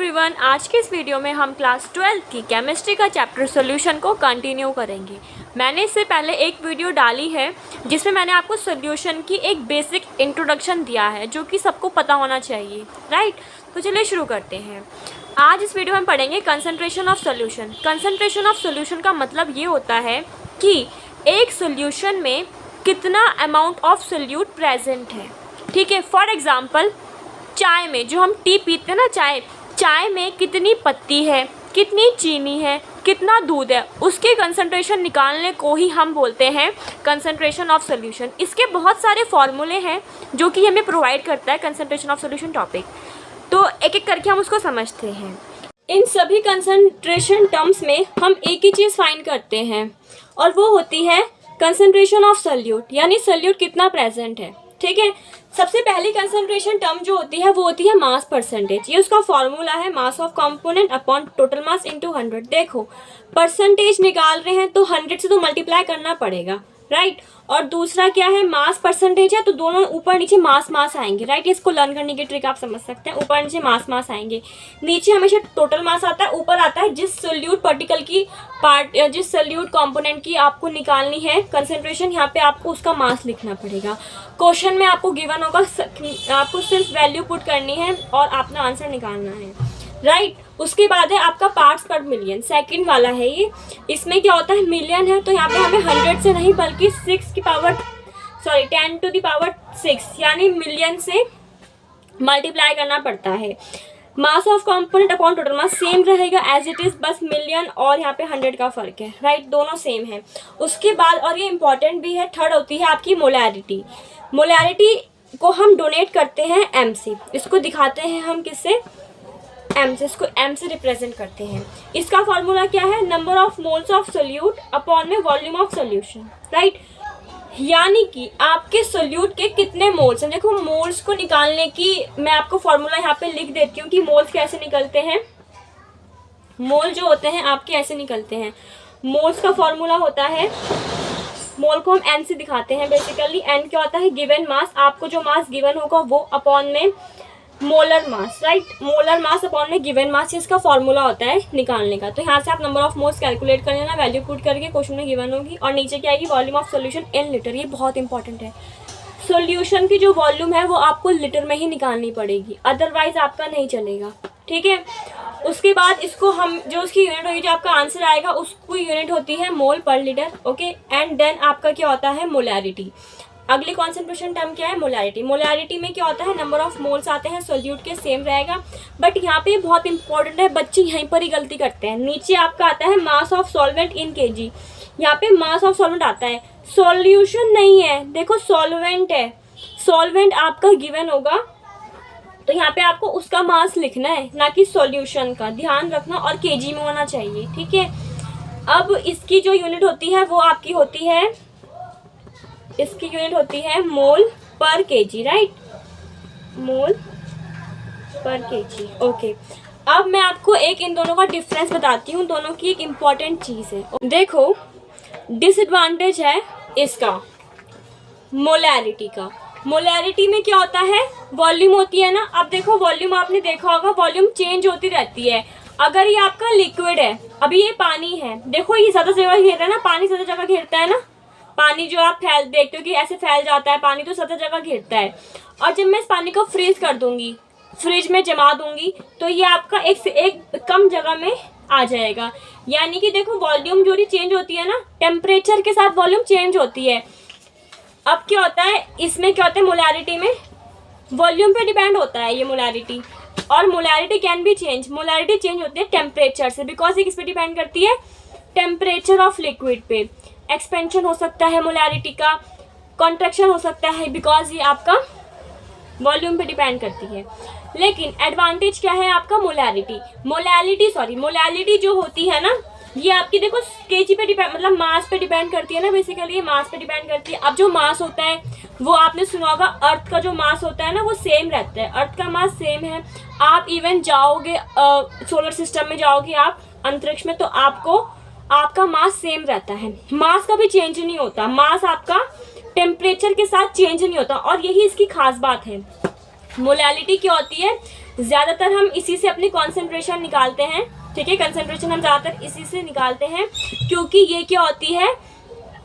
Everyone, आज के इस वीडियो में हम क्लास 12 की केमिस्ट्री का चैप्टर सॉल्यूशन को कंटिन्यू करेंगे। मैंने इससे पहले एक वीडियो डाली है जिसमें मैंने आपको सॉल्यूशन की एक बेसिक इंट्रोडक्शन दिया है जो कि सबको पता होना चाहिए, राइट। तो चलिए शुरू करते हैं। आज इस वीडियो में पढ़ेंगे concentration of solution. Concentration of solution का मतलब ये होता है कि एक सॉल्यूशन में कितना अमाउंट ऑफ सोल्यूट प्रेजेंट है, ठीक है। फॉर एग्जांपल, चाय में जो हम टी पीते हैं ना, चाय में कितनी पत्ती है, कितनी चीनी है, कितना दूध है, उसके कंसंट्रेशन निकालने को ही हम बोलते हैं कंसंट्रेशन ऑफ सॉल्यूशन। इसके बहुत सारे फॉर्मूले हैं जो कि हमें प्रोवाइड करता है कंसंट्रेशन ऑफ सॉल्यूशन टॉपिक। तो एक एक करके हम उसको समझते हैं। इन सभी कंसंट्रेशन टर्म्स में हम एक ही चीज़ फाइंड करते हैं और वो होती है कंसंट्रेशन ऑफ सोल्यूट, यानी सोल्यूट कितना प्रेजेंट है, ठीक है। सबसे पहली कंसंट्रेशन टर्म जो होती है वो होती है मास परसेंटेज। ये उसका फॉर्मूला है mass of component upon total mass into 100। देखो, परसेंटेज निकाल रहे हैं तो 100 से तो मल्टीप्लाई करना पड़ेगा, राइट। और दूसरा क्या है, मास परसेंटेज है तो दोनों ऊपर नीचे मास आएंगे, राइट। इसको लर्न करने की ट्रिक आप समझ सकते हैं। ऊपर नीचे मास आएंगे, नीचे हमेशा टोटल मास आता है, ऊपर आता है जिस सोल्यूट पार्टिकल की जिस सोल्यूट कंपोनेंट की आपको निकालनी है कंसंट्रेशन, यहाँ पे आपको उसका मास लिखना पड़ेगा। क्वेश्चन में आपको गिवन होगा, आपको सिर्फ वैल्यू पुट करनी है और अपना आंसर निकालना है, राइट। उसके बाद है आपका पार्ट्स पर मिलियन, सेकंड वाला है ये। इसमें क्या होता है, मिलियन है तो यहाँ पे हमें 100 से नहीं बल्कि 10 to the power 6 यानी मिलियन से मल्टीप्लाई करना पड़ता है। Mass of component upon total mass same रहेगा एज इट इज, बस मिलियन और यहाँ पे 100 का फर्क है, राइट। दोनों सेम है। उसके बाद, और ये इंपॉर्टेंट भी है, थर्ड होती है आपकी मोलैरिटी। मोलैरिटी को हम डोनेट करते हैं एम से। इसको दिखाते हैं हम किससे, एम से। इसको एम से रिप्रेजेंट करते हैं। इसका फॉर्मूला क्या है, number of moles of solute upon में वॉल्यूम ऑफ सोल्यूशन, राइट। यानी कि आपके सोल्यूट के कितने मोल्स हैं। देखो, मोल्स को निकालने की मैं आपको फॉर्मूला यहाँ पे लिख देती हूँ कि मोल्स कैसे निकलते हैं। मोल जो होते हैं आपके ऐसे निकलते हैं। मोल्स का फॉर्मूला होता है, मोल को हम एन से दिखाते हैं बेसिकली। एन क्या होता है, गिवन मास। आपको जो मास गिवन होगा वो अपॉन में molar mass, right. Molar mass upon में गिवन मास, इसका फॉर्मूला होता है निकालने का। तो यहाँ से आप नंबर ऑफ मोल्स कैलकुलेट कर लेना, वैल्यू पुट करके क्वेश्चन में गिवन होगी। और नीचे क्या आएगी, volume of solution in litre. ये बहुत इंपॉर्टेंट है। सॉल्यूशन की जो वॉल्यूम है वो आपको लीटर में ही निकालनी पड़ेगी, अदरवाइज आपका नहीं चलेगा, ठीक है। उसके बाद इसको हम जो उसकी यूनिट होगी, जो आपका आंसर आएगा उसको यूनिट होती है मोल पर लीटर, ओके। एंड देन आपका क्या होता है, मोलैरिटी। अगली कॉन्सेंट्रेशन टर्म क्या है, मोलैरिटी। मोलैरिटी में क्या होता है, नंबर ऑफ मोल्स आते हैं सोल्यूट के, सेम रहेगा। बट यहाँ पे बहुत इंपॉर्टेंट है, बच्चे यहीं पर ही गलती करते हैं। नीचे आपका आता है mass of solvent in KG. यहाँ पे मास ऑफ सॉल्वेंट आता है, सॉल्यूशन नहीं है। देखो, सॉल्वेंट है, सॉल्वेंट आपका गिवन होगा तो यहाँ पे आपको उसका मास लिखना है, ना कि सॉल्यूशन का। ध्यान रखना, और केजी में होना चाहिए, ठीक है। अब इसकी जो यूनिट होती है वो आपकी होती है, इसकी यूनिट होती है मोल पर केजी, राइट। मोल पर केजी, ओके। अब मैं आपको इन दोनों का डिफरेंस बताती हूँ। दोनों की एक इम्पॉर्टेंट चीज़ है। देखो, डिसएडवांटेज है इसका मोलैरिटी का। मोलैरिटी में क्या होता है, वॉल्यूम होती है ना। अब देखो, वॉल्यूम आपने देखा होगा, वॉल्यूम चेंज होती रहती है। अगर ये आपका लिक्विड है, अभी ये पानी है, देखो ये ज़्यादा जगह घेर रहा है ना, पानी ज़्यादा जगह घेरता है ना। पानी जो आप देखते हो कि ऐसे फैल जाता है, पानी तो ज़्यादा जगह घेरता है। और जब मैं इस पानी को फ्रीज कर दूंगी, फ्रिज में जमा दूंगी, तो ये आपका एक से एक कम जगह में आ जाएगा। यानी कि देखो, वॉल्यूम जो चेंज होती है ना, टेम्परेचर के साथ वॉल्यूम चेंज होती है। अब क्या होता है, इसमें क्या होता है, मोलैरिटी में वॉल्यूम पे डिपेंड होता है ये मोलैरिटी। और molarity can be change, molarity change होती है टेम्परेचर से, बिकॉज ये किस पे डिपेंड करती है, टेम्परेचर ऑफ लिक्विड पे। एक्सपेंशन हो सकता है मोलैरिटी का, कॉन्ट्रैक्शन हो सकता है, बिकॉज ये आपका वॉल्यूम पे डिपेंड करती है। लेकिन एडवांटेज क्या है आपका, मोलैलिटी जो होती है ना, ये आपकी देखो केजी पे डिपेंड, मतलब मास पे डिपेंड करती है ना। बेसिकली ये मास पे डिपेंड करती है। अब जो मास होता है वो आपने सुना होगा, अर्थ का जो मास होता है ना वो सेम रहता है, अर्थ का मास सेम है। आप इवन जाओगे सोलर सिस्टम में, जाओगे आप अंतरिक्ष में, तो आपका मास सेम रहता है। मास का भी चेंज नहीं होता, मास आपका टेम्परेचर के साथ चेंज नहीं होता। और यही इसकी खास बात है। मोलैलिटी क्या होती है, ज़्यादातर हम इसी से अपनी कॉन्सेंट्रेशन निकालते हैं, ठीक है। कंसेंट्रेशन हम ज़्यादातर इसी से निकालते हैं, क्योंकि ये क्या होती है,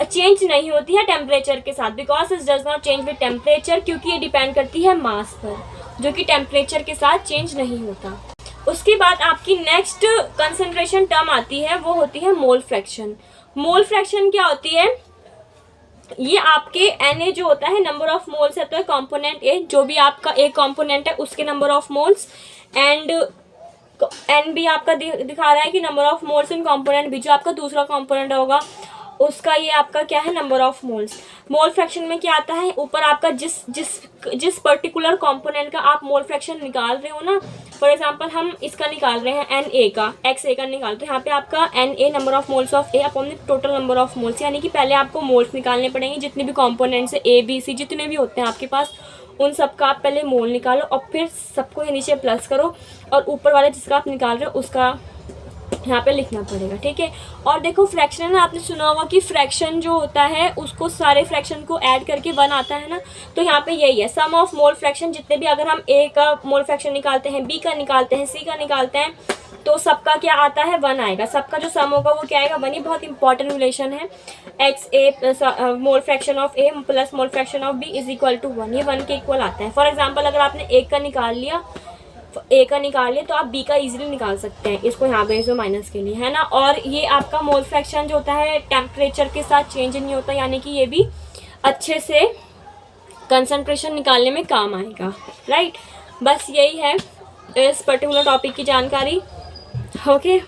चेंज नहीं होती है टेम्परेचर के साथ, because it does not change with temperature, क्योंकि ये डिपेंड करती है मास पर, जो कि टेम्परेचर के साथ चेंज नहीं होता। उसके बाद आपकी नेक्स्ट कंसेंट्रेशन टर्म आती है, वो होती है मोल फ्रैक्शन। मोल फ्रैक्शन क्या होती है, ये आपके Na जो होता है नंबर ऑफ मोल्स है, तो कंपोनेंट ए, जो भी आपका एक कंपोनेंट है उसके number of moles, and N भी आपका दिखा रहा है कि number of moles in component भी, जो आपका दूसरा कंपोनेंट होगा उसका ये आपका क्या है, number of moles. Mole fraction में क्या आता है, ऊपर आपका जिस पर्टिकुलर कंपोनेंट का आप मोल फ्रैक्शन निकाल रहे हो ना, फॉर एग्जांपल हम इसका निकाल रहे हैं Na का, XA का निकाल, तो यहाँ पे आपका Na number of moles of A upon the total number of moles, यानी कि पहले आपको मोल्स निकालने पड़ेंगे, जितने भी कंपोनेंट्स है A B C जितने भी होते हैं आपके पास, उन सब का आप पहले मोल निकालो और फिर सबको ये नीचे प्लस करो, और ऊपर वाले जिसका आप निकाल रहे हो उसका यहाँ पे लिखना पड़ेगा, ठीक है। और देखो फ्रैक्शन है ना, आपने सुना होगा कि फ्रैक्शन जो होता है उसको सारे फ्रैक्शन को ऐड करके 1 आता है ना, तो यहाँ पे यही है, सम ऑफ मोल फ्रैक्शन, जितने भी अगर हम A का मोल फ्रैक्शन निकालते हैं, B का निकालते हैं, C का निकालते हैं, तो सबका क्या आता है, 1 आएगा, सबका जो सम होगा वो क्या आएगा, 1 ही। बहुत इंपॉर्टेंट रिलेशन है, XA mole fraction of A plus mole fraction of B is equal to 1, ये 1 के इक्वल आता है। फॉर एग्जाम्पल अगर आपने A का निकाल लिया, तो आप B का इजीली निकाल सकते हैं, इसको यहाँ पे जो माइनस के लिए है ना। और ये आपका मोल फ्रैक्शन जो होता है टेम्परेचर के साथ चेंज नहीं होता, यानी कि ये भी अच्छे से कंसंट्रेशन निकालने में काम आएगा, राइट। बस यही है इस पर्टिकुलर टॉपिक की जानकारी, ओके।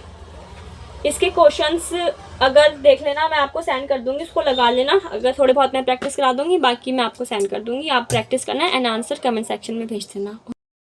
इसके क्वेश्चंस अगर देख लेना, मैं आपको सेंड कर दूंगी, इसको लगा लेना, अगर थोड़े बहुत मैं प्रैक्टिस करा दूंगी, बाकी मैं आपको सेंड कर दूंगी, आप प्रैक्टिस करना एंड आंसर कमेंट सेक्शन में भेज देना।